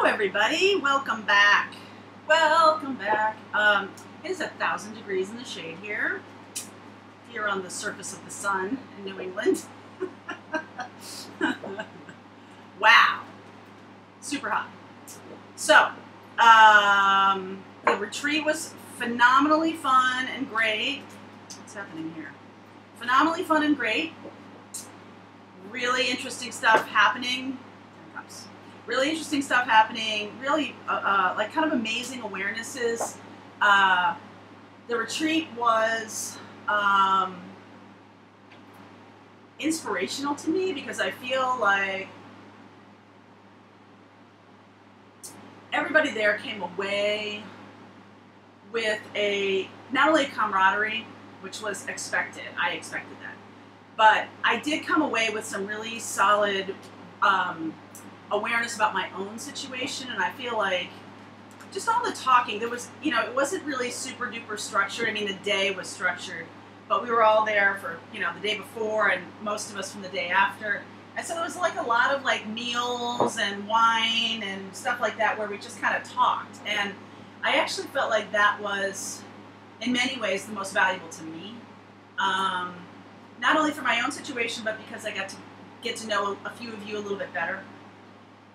Hello everybody, welcome back. Welcome back. It is 1,000 degrees in the shade here on the surface of the sun in New England. Wow, super hot. So, the retreat was phenomenally fun and great. What's happening here? Phenomenally fun and great. Really interesting stuff happening. Really interesting stuff happening. Really, like kind of amazing awarenesses. The retreat was inspirational to me because I feel like everybody there came away with not only a camaraderie, which was expected. I expected that. But I did come away with some really solid awareness about my own situation, and I feel like just all the talking, there was, it wasn't really super duper structured. I mean, the day was structured, but we were all there for, the day before and most of us from the day after. And so there was like a lot of like meals and wine and stuff like that where we just kind of talked. And I actually felt like that was, in many ways, the most valuable to me. Not only for my own situation, but because I got to get to know a few of you a little bit better.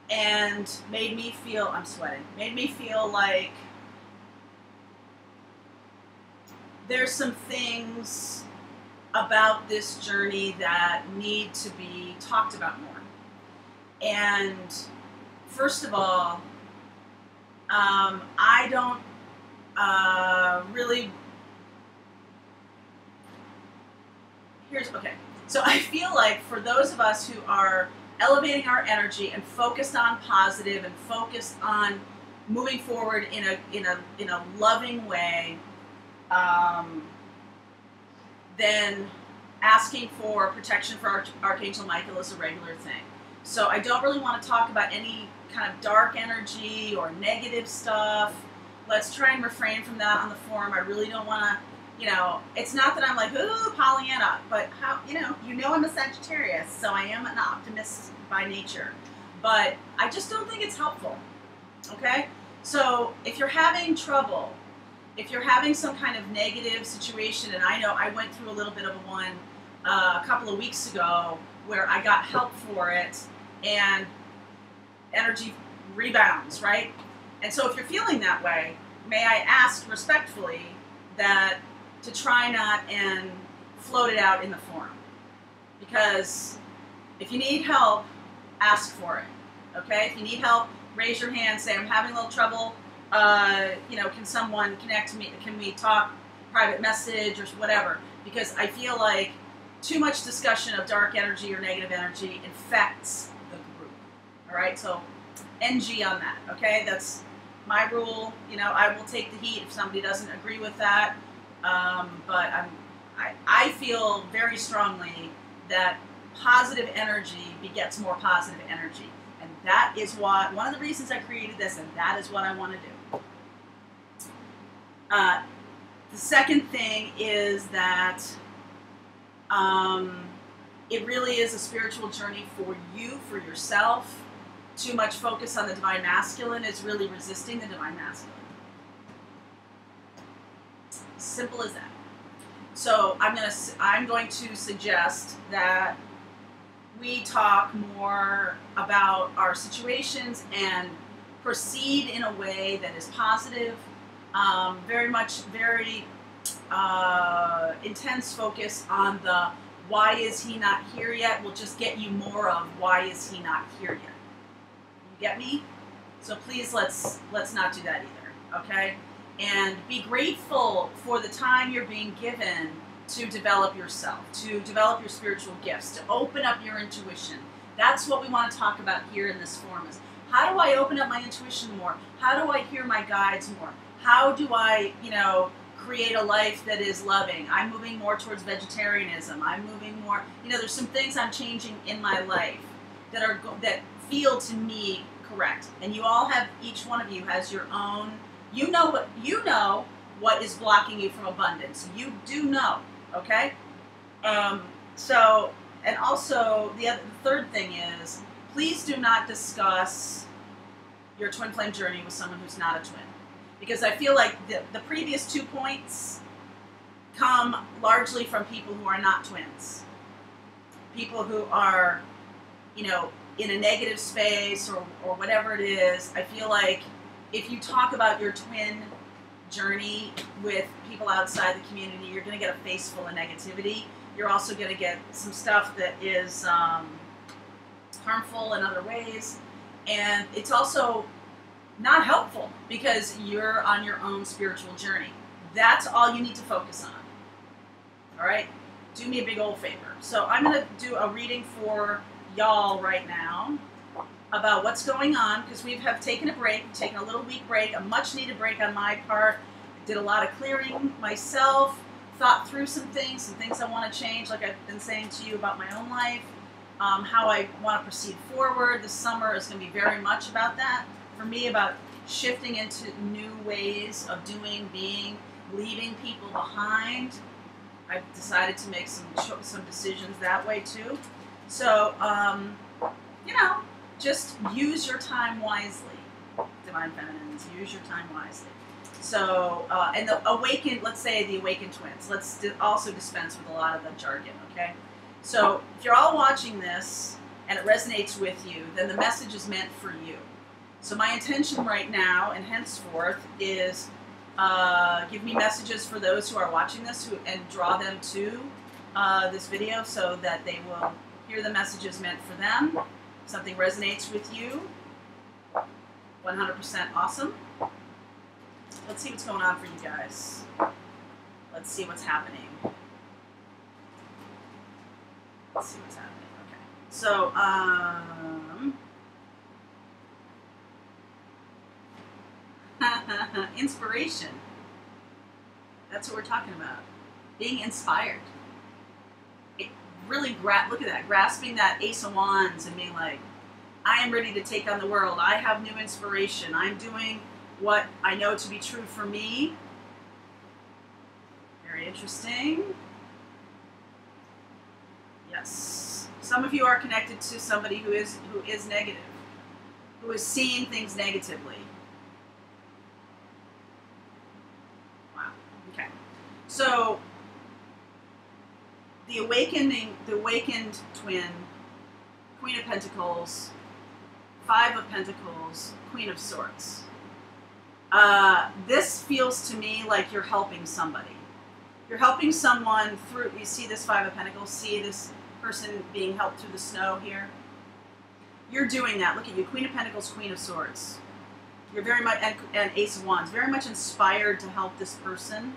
And made me feel, I'm sweating, made me feel like there's some things about this journey that need to be talked about more. And first of all, I don't really, okay. So I feel like for those of us who are elevating our energy and focused on positive and focused on moving forward in a loving way, then asking for protection for Archangel Michael is a regular thing. So I don't really want to talk about any kind of dark energy or negative stuff. Let's try and refrain from that on the forum. I really don't want to, it's not that I'm like, ooh, Pollyanna, but how, I'm a Sagittarius, so I am an optimist by nature. But I just don't think it's helpful, okay? So if you're having trouble, if you're having some kind of negative situation, and I know I went through a little bit of one a couple of weeks ago where I got help for it, and energy rebounds, right? And so if you're feeling that way, may I ask respectfully that to try not and float it out in the forum. Because if you need help, ask for it, okay? If you need help, raise your hand, say, I'm having a little trouble, can someone connect to me, can we talk, private message, or whatever? Because I feel like too much discussion of dark energy or negative energy infects the group, all right? So NG on that, okay? That's my rule. I will take the heat if somebody doesn't agree with that. But I feel very strongly that positive energy begets more positive energy. And that is one of the reasons I created this, and that is what I want to do. The second thing is that it really is a spiritual journey for you, for yourself. Too much focus on the Divine Masculine is really resisting the Divine Masculine. Simple as that. So I'm going to suggest that we talk more about our situations and proceed in a way that is positive. Very intense focus on the why is he not here yet will just get you more of why is he not here yet. You get me? So please let's not do that either, okay? And be grateful for the time you're being given to develop yourself, to develop your spiritual gifts, to open up your intuition. That's what we want to talk about here in this forum is how do I open up my intuition more? How do I hear my guides more? How do I, create a life that is loving? I'm moving more towards vegetarianism. I'm moving more, there's some things I'm changing in my life that feel to me correct. And you all have, each one of you has your own. You know what is blocking you from abundance. You do know, okay? So, and also the third thing is, please do not discuss your twin flame journey with someone who's not a twin. Because I feel like the previous 2 points come largely from people who are not twins. People who are, you know, in a negative space or whatever it is. I feel like if you talk about your twin journey with people outside the community, you're going to get a face full of negativity. You're also going to get some stuff that is harmful in other ways. And it's also not helpful because you're on your own spiritual journey. That's all you need to focus on. All right? Do me a big old favor. So I'm going to do a reading for y'all right now about what's going on, because we have taken a break, taken a little week break, a much needed break on my part. Did a lot of clearing myself, thought through some things I want to change, like I've been saying to you about my own life, how I want to proceed forward. This summer is going to be very much about that. For me, about shifting into new ways of doing, being, leaving people behind. I've decided to make some decisions that way too. So, you know, just use your time wisely, Divine Feminines. Use your time wisely. So, and the awakened, let's say the awakened twins. Let's also dispense with a lot of the jargon, okay? So, if you're all watching this and it resonates with you, then the message is meant for you. So my intention right now and henceforth is give me messages for those who are watching this and draw them to this video so that they will hear the messages meant for them. Something resonates with you, 100% awesome. Let's see what's going on for you guys. Let's see what's happening. Let's see what's happening. Okay. So, inspiration. That's what we're talking about. Being inspired. It really, look at that, grasping that Ace of Wands and being like, I am ready to take on the world. I have new inspiration. I'm doing what I know to be true for me. Very interesting. Yes. Some of you are connected to somebody who is negative, who is seeing things negatively. Okay, so the awakened twin, Queen of Pentacles, Five of Pentacles, Queen of Swords. This feels to me like you're helping somebody. You're helping someone through, you see this Five of Pentacles, see this person being helped through the snow here? You're doing that. Look at you, Queen of Pentacles, Queen of Swords. You're very much, and Ace of Wands, very much inspired to help this person.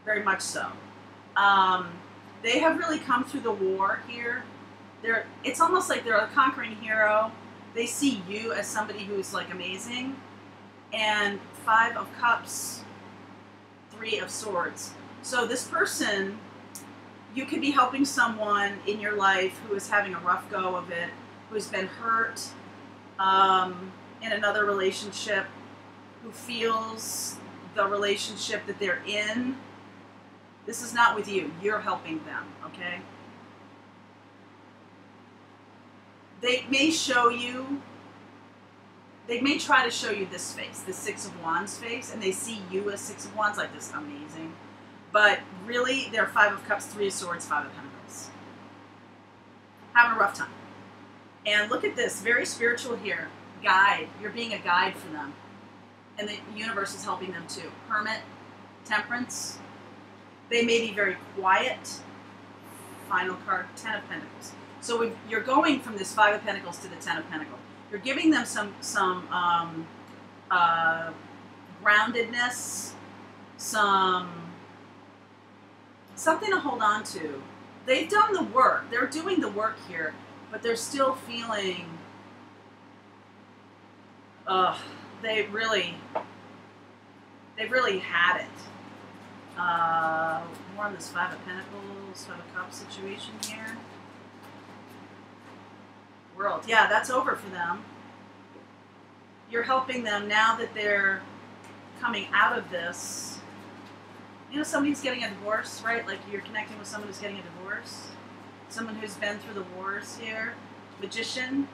Very much so. They have really come through the war here. It's almost like they're a conquering hero. They see you as somebody who's like amazing. And Five of Cups, Three of Swords. So this person, you could be helping someone in your life who is having a rough go of it, who's been hurt in another relationship, who feels the relationship that they're in. This is not with you. You're helping them, okay? They may show you, they may try to show you this face, the Six of Wands face, and they see you as Six of Wands, like this amazing. But really, they're Five of Cups, Three of Swords, Five of Pentacles. Having a rough time. And look at this, very spiritual here. Guide. You're being a guide for them. And the universe is helping them too. Hermit, Temperance. They may be very quiet. Final card, Ten of Pentacles. So you're going from this Five of Pentacles to the Ten of Pentacles. You're giving them some groundedness, something to hold on to. They've done the work. They're doing the work here, but they're still feeling, they've really had it. More on this Five of Pentacles, Five of Cups situation here. World. Yeah, that's over for them. You're helping them now that they're coming out of this. You know, somebody's getting a divorce, right? Like you're connecting with someone who's getting a divorce. Someone who's been through the wars here. Magician.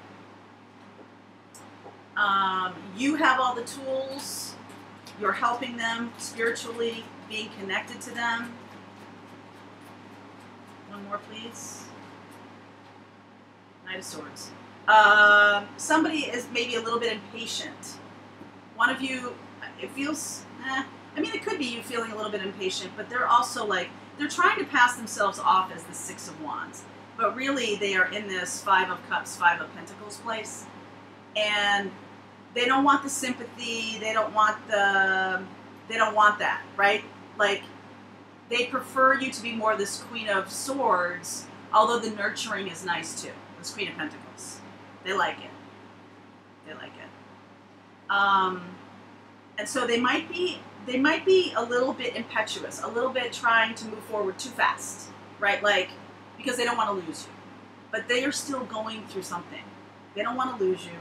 You have all the tools. You're helping them spiritually, being connected to them. One more, please. Knight of Swords. Somebody is maybe a little bit impatient. One of you, it feels, I mean, it could be you feeling a little bit impatient, but they're also like, they're trying to pass themselves off as the Six of Wands. But really, they are in this Five of Cups, Five of Pentacles place. And they don't want the sympathy. They don't want that, right? Like, they prefer you to be more this Queen of Swords, although the nurturing is nice too. This Queen of Pentacles. They like it. They like it. And so they might be a little bit impetuous, a little bit trying to move forward too fast, right? Like, because they don't want to lose you. But they are still going through something. They don't want to lose you.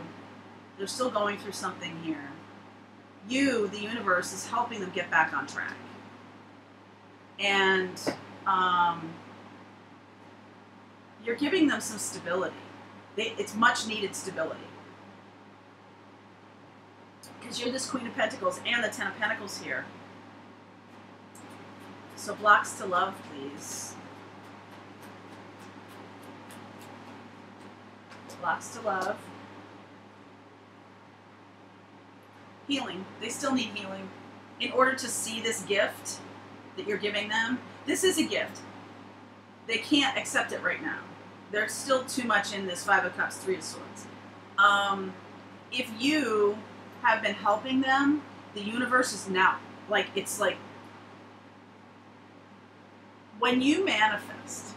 They're still going through something here. You, the universe, is helping them get back on track. And you're giving them some stability. It's much needed stability. Because you're this Queen of Pentacles and the Ten of Pentacles here. So blocks to love, please. Blocks to love. Healing. They still need healing. In order to see this gift that you're giving them, this is a gift. They can't accept it right now. There's still too much in this Five of Cups, Three of Swords. If you have been helping them, the universe is now, like, it's like, when you manifest,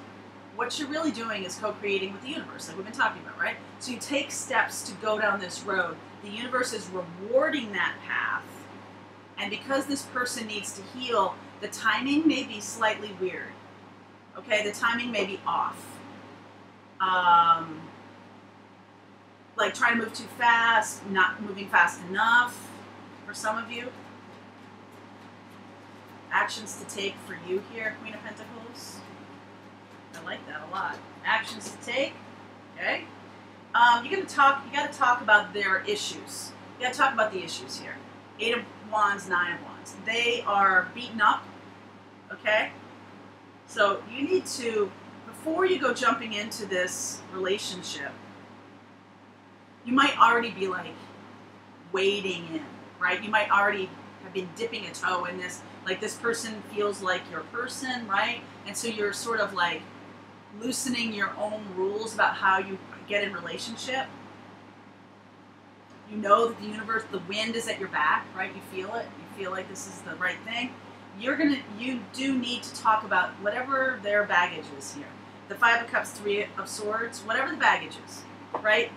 what you're really doing is co-creating with the universe, like we've been talking about, right? So you take steps to go down this road. The universe is rewarding that path. And because this person needs to heal, the timing may be slightly weird. Okay, the timing may be off. Like trying to move too fast, not moving fast enough for some of you. Actions to take for you here, Queen of Pentacles. I like that a lot. Actions to take. Okay. You got to talk about their issues. You got to talk about the issues here. Eight of Wands, Nine of Wands. They are beaten up. Okay. So you need to, before you go jumping into this relationship, you might already be like wading in, right? You might already have been dipping a toe in this. Like this person feels like your person, right? And so you're sort of like loosening your own rules about how you get in relationship. You know that the universe, the wind is at your back, right? You feel it. You feel like this is the right thing. You do need to talk about whatever their baggage is here. The Five of Cups, Three of Swords, whatever the baggage is, right?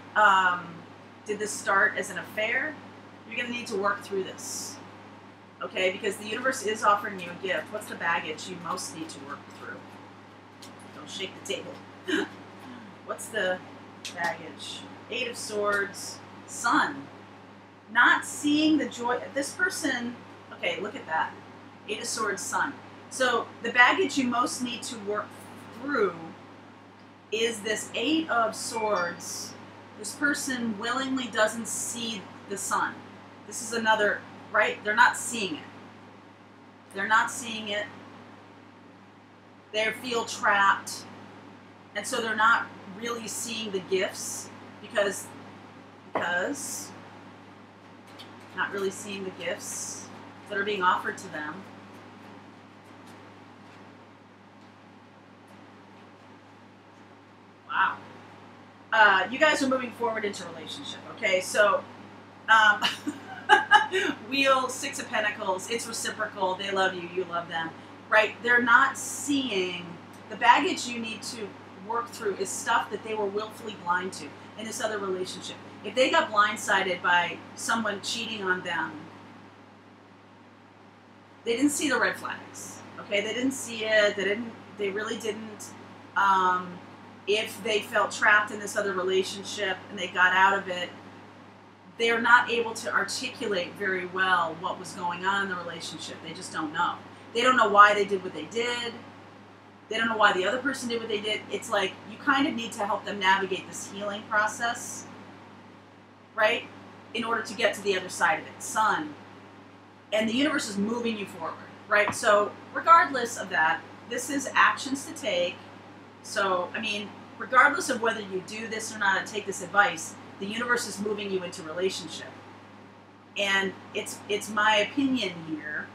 Did this start as an affair? You're going to need to work through this, okay? Because the universe is offering you a gift. What's the baggage you most need to work through? Don't shake the table. What's the baggage? Eight of Swords, Sun. Not seeing the joy. This person, okay, look at that. Eight of Swords, Sun. So the baggage you most need to work through is this Eight of Swords. This person willingly doesn't see the sun. This is another, right? They're not seeing it. They're not seeing it. They feel trapped. And so they're not really seeing the gifts because not really seeing the gifts that are being offered to them. Wow. You guys are moving forward into a relationship, okay? So, Wheel, Six of Pentacles, it's reciprocal. They love you, you love them, right? They're not seeing the baggage you need to work through is stuff that they were willfully blind to in this other relationship. If they got blindsided by someone cheating on them, they didn't see the red flags, okay? They didn't see it. They really didn't. If they felt trapped in this other relationship and they got out of it, they're not able to articulate very well what was going on in the relationship. They just don't know. They don't know why they did what they did. They don't know why the other person did what they did. It's like you kind of need to help them navigate this healing process, right? in order to get to the other side of it, sun. And the universe is moving you forward, right? So regardless of that, this is actions to take. So, I mean, regardless of whether you do this or not and take this advice, the universe is moving you into relationship. And it's my opinion here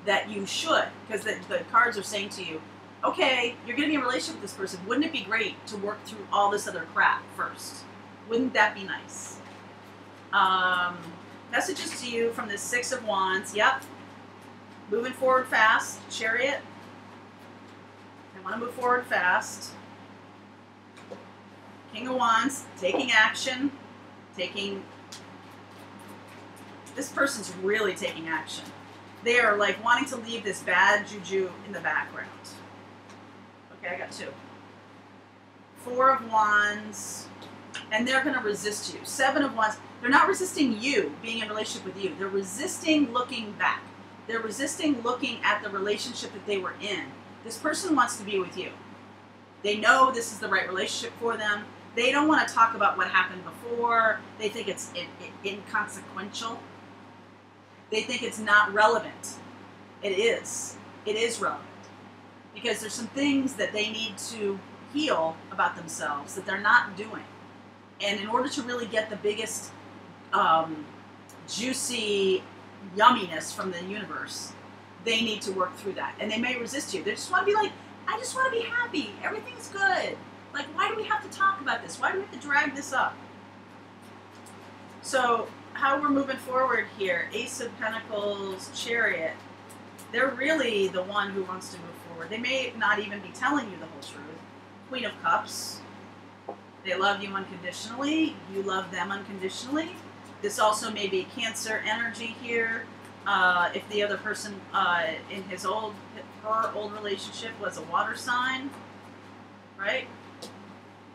that you should, because the cards are saying to you, okay, you're going to be in a relationship with this person. Wouldn't it be great to work through all this other crap first? Wouldn't that be nice? Messages to you from the Six of Wands. Yep. Moving forward fast. Chariot. I want to move forward fast. King of Wands. Taking action. This person's really taking action. They are like wanting to leave this bad juju in the background. Okay, I got two. Four of Wands. And they're going to resist you. Seven of Wands. They're not resisting you being in a relationship with you. They're resisting looking back. They're resisting looking at the relationship that they were in. This person wants to be with you. They know this is the right relationship for them. They don't want to talk about what happened before. They think it's inconsequential. They think it's not relevant. It is. It is relevant. Because there's some things that they need to heal about themselves that they're not doing. And in order to really get the biggest juicy yumminess from the universe, they need to work through that. And they may resist you. They just want to be like, I just want to be happy. Everything's good. Like, why do we have to talk about this? Why do we have to drag this up? So, how we're moving forward here, Ace of Pentacles, Chariot, they're really the one who wants to move forward. They may not even be telling you the whole truth. Queen of Cups. They love you unconditionally. You love them unconditionally. This also may be Cancer energy here. If the other person in her old relationship was a water sign, right?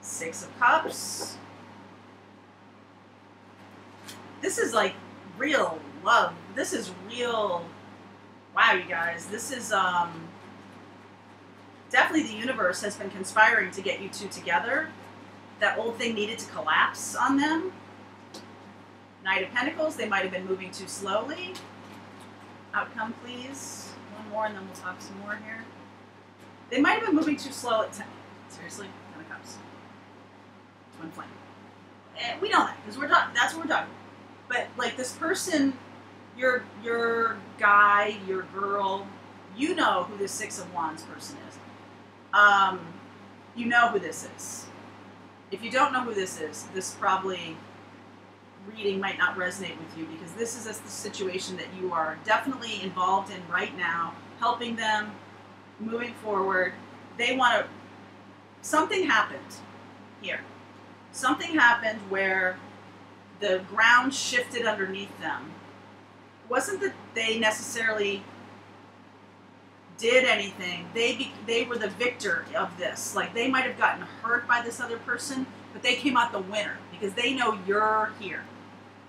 Six of Cups. This is like real love. This is real. Wow, you guys. This is definitely the universe has been conspiring to get you two together. That old thing needed to collapse on them. Knight of Pentacles, they might have been moving too slowly. Outcome, please. One more and then we'll talk some more here. They might have been moving too slow at 10. Seriously? Ten of Cups. Twin flame. And we know that, because that's what we're talking about. But like this person, your guy, your girl, you know who this Six of Wands person is. You know who this is. If you don't know who this is, this probably reading might not resonate with you, because this is the situation that you are definitely involved in right now, helping them, moving forward. They want to, something happened here. Something happened where the ground shifted underneath them. It wasn't that they necessarily did anything. They were the victor of this. Like, they might have gotten hurt by this other person, but they came out the winner because they know you're here,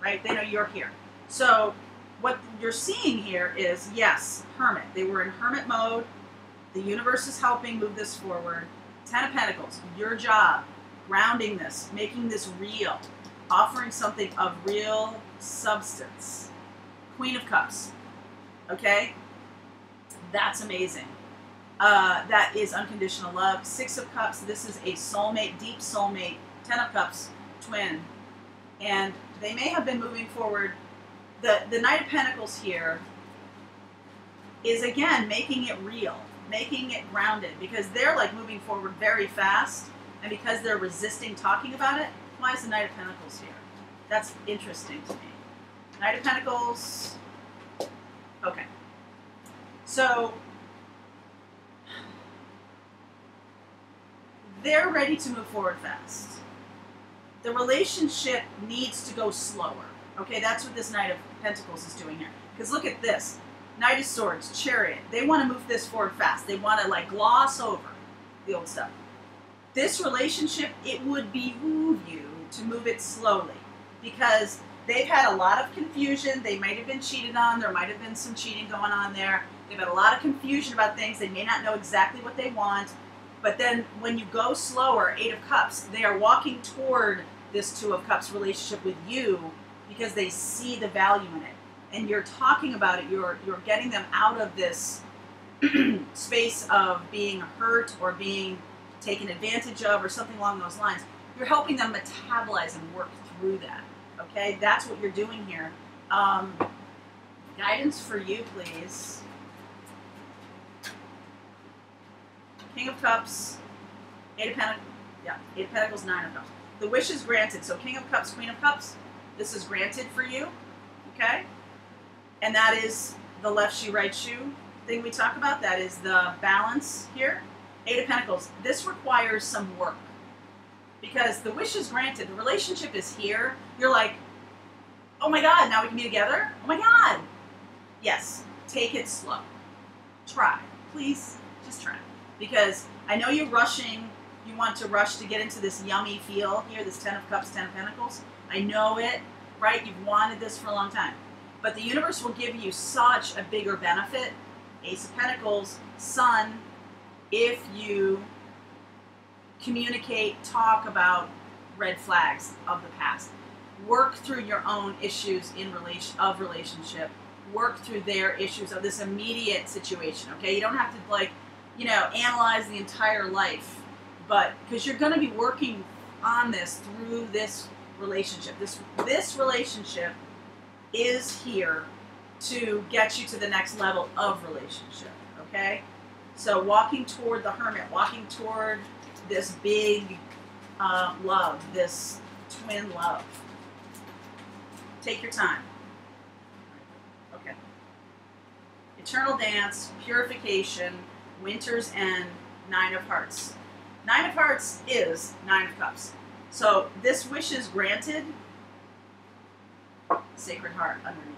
right? They know you're here. So what you're seeing here is, yes, hermit. They were in hermit mode. The universe is helping move this forward. Ten of Pentacles, your job, grounding this, making this real, offering something of real substance. Queen of Cups, okay? That's amazing. That is unconditional love. Six of Cups, this is a soulmate, deep soulmate. Ten of Cups, twin. And they may have been moving forward. The Knight of Pentacles here is, again, making it real, making it grounded, because they're like moving forward very fast, and because they're resisting talking about it. Why is the Knight of Pentacles here? That's interesting to me. Knight of Pentacles. Okay. So they're ready to move forward fast. The relationship needs to go slower. Okay, that's what this Knight of Pentacles is doing here. Because look at this. Knight of Swords, Chariot. They want to move this forward fast. They want to like gloss over the old stuff. This relationship, it would behoove you to move it slowly, because they've had a lot of confusion. They might have been cheated on. There might have been some cheating going on there. They've had a lot of confusion about things. They may not know exactly what they want. But then when you go slower, Eight of Cups, they are walking toward this Two of Cups relationship with you because they see the value in it. And you're talking about it, you're getting them out of this space of being hurt or being taken advantage of or something along those lines. You're helping them metabolize and work through that. Okay, that's what you're doing here. Guidance for you, please. King of Cups, Eight of Pentacles, Eight of Pentacles, Nine of Cups. The wish is granted. So King of Cups, Queen of Cups, this is granted for you, okay? And that is the left shoe, right shoe thing we talk about. That is the balance here. Eight of Pentacles, this requires some work because the wish is granted. The relationship is here. You're like, oh my God, now we can be together? Oh my God. Yes, take it slow. Try, please, just try. Because I know you're rushing, you want to rush to get into this yummy feel here, this Ten of Cups, Ten of Pentacles. I know it, right? You've wanted this for a long time. But the universe will give you such a bigger benefit, Ace of Pentacles, Sun, if you communicate, talk about red flags of the past. Work through your own issues of relationship. Work through their issues of this immediate situation, okay? You don't have to, like, you know, analyze the entire life, but because you're going to be working on this through this relationship. This relationship is here to get you to the next level of relationship, okay? So walking toward the Hermit, walking toward this big love, this twin love. Take your time. Okay. Eternal Dance, Purification, Winter's End, Nine of Hearts. Nine of Hearts is Nine of Cups. So this wish is granted. Sacred Heart underneath.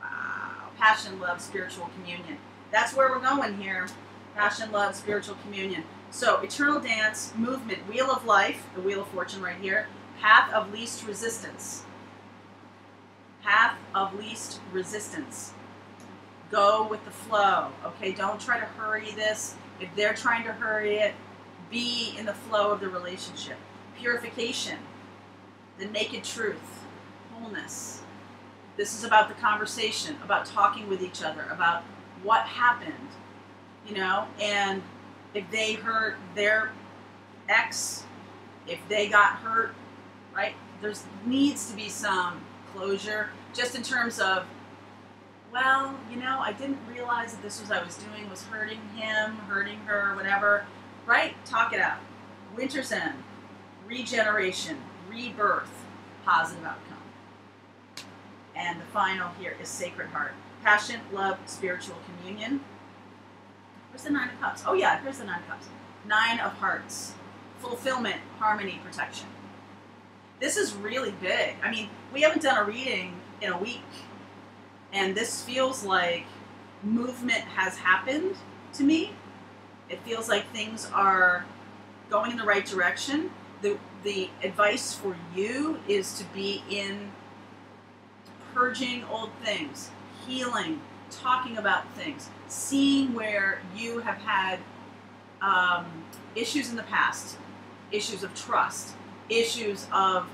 Wow. Passion, love, spiritual communion. That's where we're going here. Passion, love, spiritual communion. So Eternal Dance, movement, Wheel of Life, the Wheel of Fortune right here. Path of least resistance. Path of least resistance. Go with the flow. Okay, don't try to hurry this. If they're trying to hurry it, be in the flow of the relationship. Purification. The naked truth. Wholeness. This is about the conversation, about talking with each other, about what happened, you know, and if they hurt their ex, if they got hurt, right, there's needs to be some closure, just in terms of, well, you know, I didn't realize that this I was doing was hurting him, hurting her, whatever, right? Talk it out. Winter's End, regeneration, rebirth, positive outcome. And the final here is Sacred Heart. Passion, love, spiritual communion. Where's the Nine of Cups? Oh yeah, here's the Nine of Cups. Nine of Hearts. Fulfillment, harmony, protection. This is really big. I mean, we haven't done a reading in a week. And this feels like movement has happened to me. It feels like things are going in the right direction. The advice for you is to be in purging old things, healing, talking about things, seeing where you have had issues in the past, issues of trust, issues of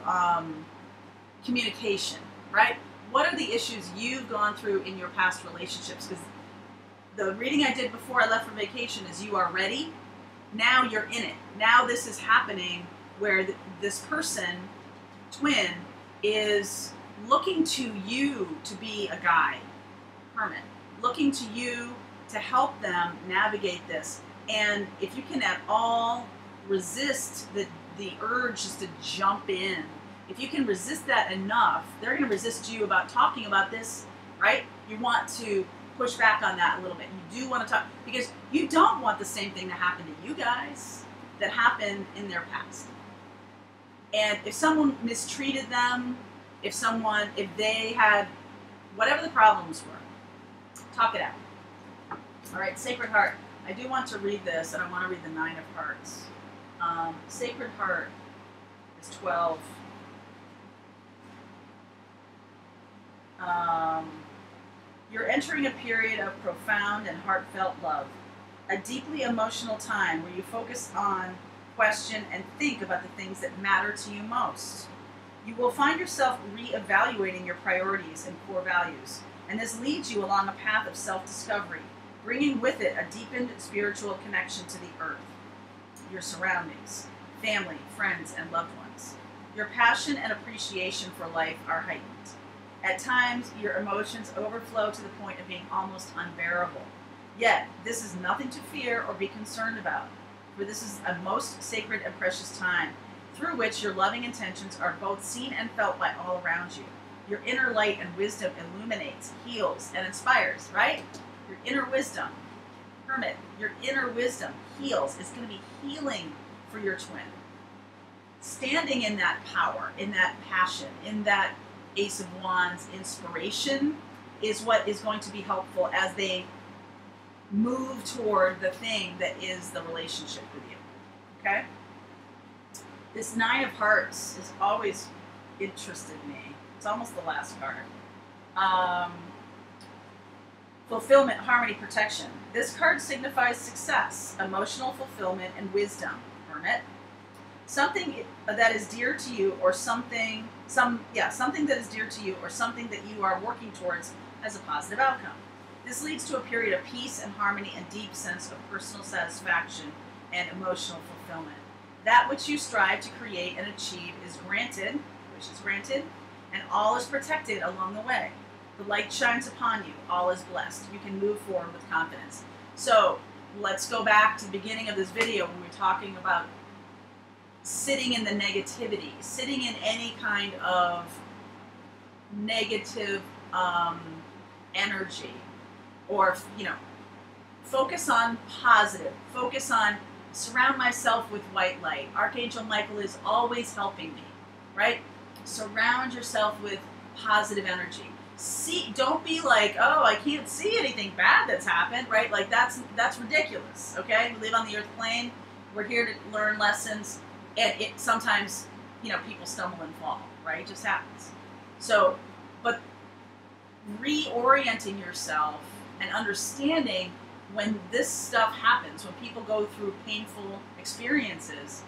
communication, right? What are the issues you've gone through in your past relationships? Because the reading I did before I left for vacation is you are ready. Now you're in it. Now this is happening where this person, twin, is looking to you to be a guide, hermit, looking to you to help them navigate this. And if you can at all resist the urge just to jump in, if you can resist that enough, they're going to resist you about talking about this, right? You want to push back on that a little bit. You do want to talk, because you don't want the same thing to happen to you guys that happened in their past. And if someone mistreated them, if they had whatever the problems were, talk it out. All right, Sacred Heart. I do want to read this, and I want to read the Nine of Hearts. Sacred Heart is 12. You're entering a period of profound and heartfelt love, a deeply emotional time where you focus question, and think about the things that matter to you most. You will find yourself reevaluating your priorities and core values, and this leads you along a path of self-discovery, bringing with it a deepened spiritual connection to the earth, your surroundings, family, friends, and loved ones. Your passion and appreciation for life are heightened. At times, your emotions overflow to the point of being almost unbearable. Yet, this is nothing to fear or be concerned about, for this is a most sacred and precious time, through which your loving intentions are both seen and felt by all around you. Your inner light and wisdom illuminates, heals, and inspires, right? Your inner wisdom, Hermit, your inner wisdom heals. It's going to be healing for your twin. Standing in that power, in that passion, in that Ace of Wands inspiration is what is going to be helpful as they move toward the thing that is the relationship with you, okay? This Nine of Hearts has always interested me. It's almost the last card. Fulfillment, harmony, protection. This card signifies success, emotional fulfillment, and wisdom, Hermit. Something that is dear to you, or something that is dear to you, or something that you are working towards as a positive outcome. This leads to a period of peace and harmony and deep sense of personal satisfaction and emotional fulfillment. That which you strive to create and achieve is granted, and all is protected along the way. The light shines upon you, all is blessed. You can move forward with confidence. So let's go back to the beginning of this video when we were talking about sitting in the negativity, sitting in any kind of negative energy, or, focus on positive, focus on surround myself with white light. Archangel Michael is always helping me, right? Surround yourself with positive energy. Don't be like, oh, I can't see anything bad that's happened, right? Like that's ridiculous, okay? We live on the earth plane. We're here to learn lessons, and sometimes, people stumble and fall, right? It just happens. So, but reorienting yourself and understanding when this stuff happens, when people go through painful experiences,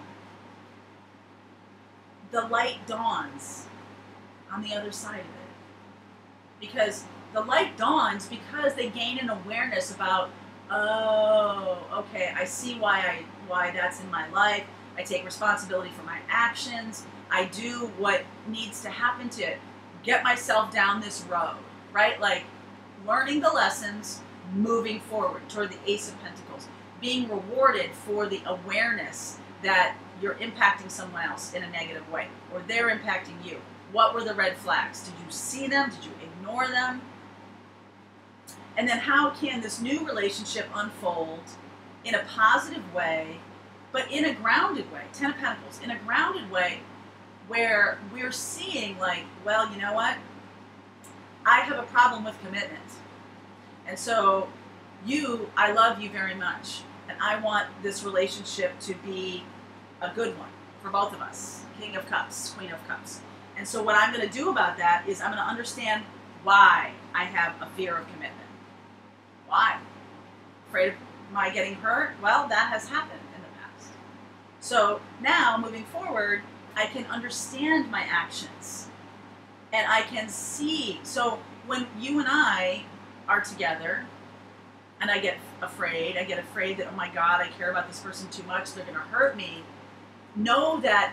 the light dawns on the other side of it. Because the light dawns because they gain an awareness about, oh, okay, I see why that's in my life. I take responsibility for my actions. I do what needs to happen to get myself down this road, right? Like learning the lessons, moving forward toward the Ace of Pentacles, being rewarded for the awareness that you're impacting someone else in a negative way, or they're impacting you. What were the red flags? Did you see them? Did you ignore them? And then how can this new relationship unfold in a positive way, but in a grounded way? Ten of Pentacles, in a grounded way where we're seeing like, well, you know what? I have a problem with commitment. And so I love you very much. And I want this relationship to be a good one for both of us. King of Cups, Queen of Cups. And so what I'm going to do about that is I'm going to understand why I have a fear of commitment. Why? Afraid of my getting hurt? Well, that has happened in the past. So now, moving forward, I can understand my actions. And I can see. So when you and I are together, and I get afraid that, oh my God, I care about this person too much, they're going to hurt me. Know that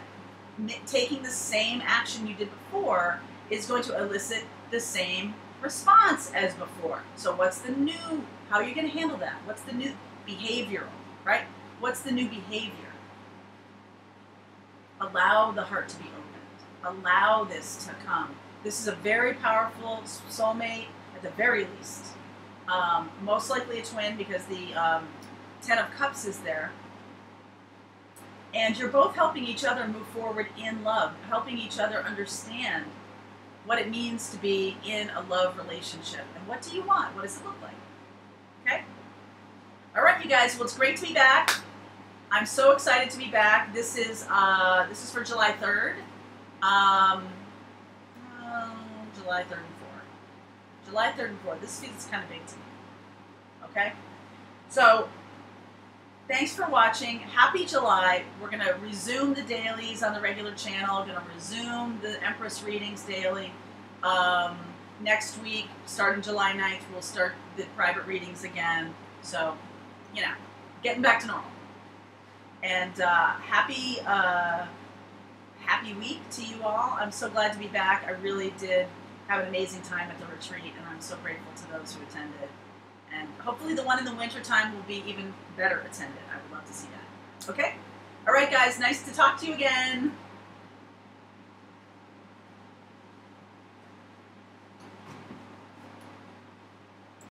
taking the same action you did before is going to elicit the same response as before. So what's the new, how are you going to handle that? What's the new behavioral, right? What's the new behavior? Allow the heart to be opened. Allow this to come. This is a very powerful soulmate, at the very least. Most likely a twin, because the Ten of Cups is there. And you're both helping each other move forward in love, helping each other understand what it means to be in a love relationship. And what do you want? What does it look like? Okay? All right, you guys. Well, it's great to be back. I'm so excited to be back. This is for July 3rd. July 3rd and 4th. July 3rd and 4th. This feels kind of big to me. Okay? So, Thanks for watching. Happy July. We're going to resume the dailies on the regular channel. Going to resume the Empress readings daily. Next week, starting July 9th, we'll start the private readings again. So, you know, getting back to normal. And happy week to you all. I'm so glad to be back. I really did have an amazing time at the retreat, and I'm so grateful to those who attended. And hopefully the one in the winter time will be even better attended. I would love to see that. Okay? All right, guys. Nice to talk to you again.